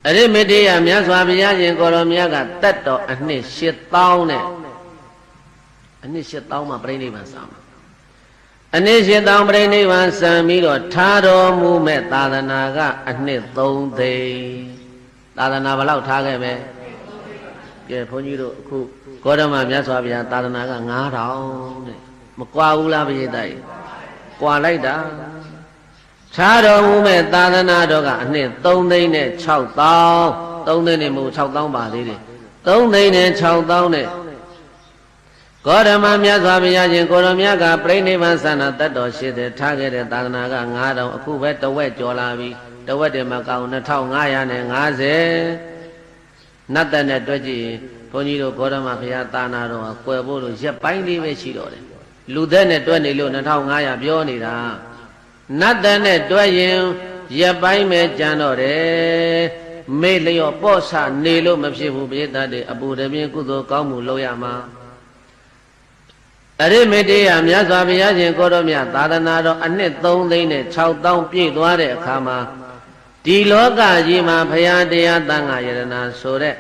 အရိမေတ္တယမြတ်စွာဘုရားရှင်ကိုရောမြတ်ကတတ်တော်အနှစ်8000နဲ့အနှစ်8000မှာပြိဋိဘံစံမှာအနှစ်8000ပြိဋိဘံစံပြီးတော့ထားတော်မူမဲ့သာသနာကအနှစ်3သိန်းသာသနာဘယ်လောက်ထားခဲ့ပဲကဲဘုန်းကြီးတို့အခုကောဓမမြတ်စွာဘုရားသာသနာက9000တဲ့မကွာဘူးလားဘုရားတိုက်ကွာလိုက်တာထားတော်မူမဲ့သာသနာတော်ကအနှစ်3သိန်းနဲ့6000 3သိန်းနဲ့မဟုတ်6000ပါသေးတယ်3သိန်းနဲ့6000နဲ့ကောဓမမြတ်စွာဘုရားရှင်ကိုရောမြတ်ကပြိဋိဘံသနာတတ်တော်ရှိတယ်ထားခဲ့တဲ့သာသနာက9000အခုပဲတဝက်ကျော်လာပြီတဝက်တည်းမကောင်း2550နတ်တဲ့နဲ့တွက်ကြည့်ဘုန်းကြီးတို့ကောဓမဘုရားသာနာတော်ကွယ်ဖို့လို့ရက်ပိုင်းလေးပဲရှိတော့တယ်လူသက်နဲ့တွက်နေလို့2500ပြောနေတာနတ်တဲ့နဲ့တွက်ရင်ရက်ပိုင်းပဲကြံတော့တယ်မေ့လျော့ပေါ့ဆနေလို့မဖြစ်ဘူးပိဋကတ်တွေအပူတပြင်းကုသိုလ်ကောင်းမှုလုပ်ရမှာအရိမေတ္တယမြတ်စွာဘုရားရှင်ကိုရောမြတ်သာသနာတော်အနှစ်3သိန်းနဲ့6000ပြည့်သွားတဲ့အခါမှာဒီလောကကြီးမှာဘုရားတရားသံဃာယရဏဆိုတဲ့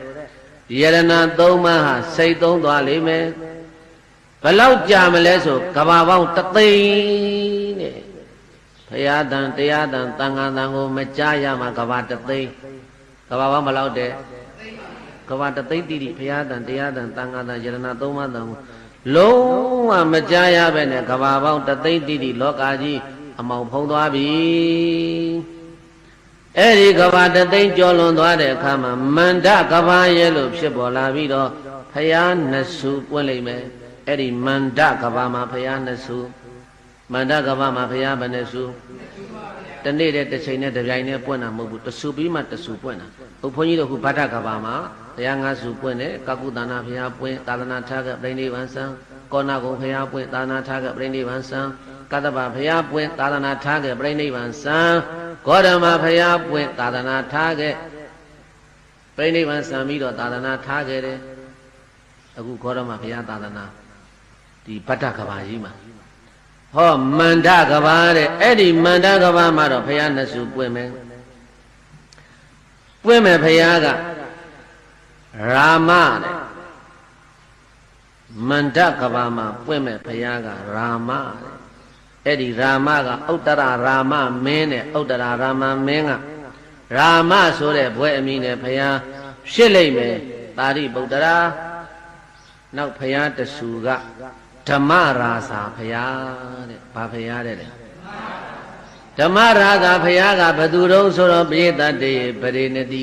ယရဏ3ပါးဟာစိတ်သုံးသွားလိမ့်မယ်ဘယ်လောက်ကြာမလဲဆိုကဘာပေါင်း3သိန်းတဲ့ဘုရားတန်တရားတန်သံဃာတန်ကိုမကြားရမှာကဘာ3သိန်းကဘာပေါင်းဘယ်လောက်တဲ့ကဘာ3သိန်းတိတိဘုရားတန်တရားတန်သံဃာတန်ယရဏ3ပါးတန်ကိုလုံးဝမကြားရပဲနဲ့ကဘာပေါင်း3သိန်းတိတိလောကကြီးအမောင်ဖုံးသွားပြီအဲ့ဒီကဘာ3သိန်းကျော်လွန်သွားတဲ့အခါမှာမန္တကဘာရဲ့လို့ဖြစ်ပေါ်လာပြီးတော့ဘုရားနှစ်စုပွင့်လိမ့်မယ်အဲ့ဒီမန္တကဘာမှာဘုရားနှစ်စုမန္တကဘာမှာဘုရားဘယ်နှစုတနေ့တည်းတစ်ချိန်နဲ့တစ်ပြိုင်နဲ့ပွင့်တာမဟုတ်ဘူးတစုပြီးမှတစုပွင့်တာဘုန်းကြီးတို့ခုဗတ္တကဘာမှာဘုရား5စုပွင့်တယ်ကကုသနာဘုရားပွင့်သာသနာထားကပြိဋိဘံစံကောဏဂုံဘုရားပွင့်သာသနာထားကပြိဋိဘံစံကတ္တဗဘုရားပွင့်သာသနာထားကပြိဋိဘံစံဂေါတမဘုရားပွင့်သာသနာထားကပြိဋိဘံစံပြီးတော့သာသနာထားခဲ့တယ်အခုဂေါတမဘုရားသာသနာဒီဗတ္တကဘာကြီးမှာဟောမန္တကဘာတဲ့အဲ့ဒီမန္တကဘာမှာတော့ဘုရားနှစ်စုပွင့်မယ်ပွင့်မယ်ဘုရားကရာမတဲ့မန္တကဘာမှာပွင့်မဲ့ဘုရားကရာမတဲ့အဲ့ဒီရာမကဥတ္တရရာမမင်းနဲ့ဥတ္တရရာမမင်းကရာမဆိုတဲ့ဘွဲအမည်နဲ့ဘုရားဖြစ်လိမ့်မယ်သာရိပုတ္တရာနောက်ဘုရားတဆူကဓမ္မရာဇာဘုရားတဲ့ဘာဘုရားတဲ့ဓမ္မရာဇာဘုရားကဘယ်သူတုံးဆိုတော့ပိဋကတ်တေပရိနတိ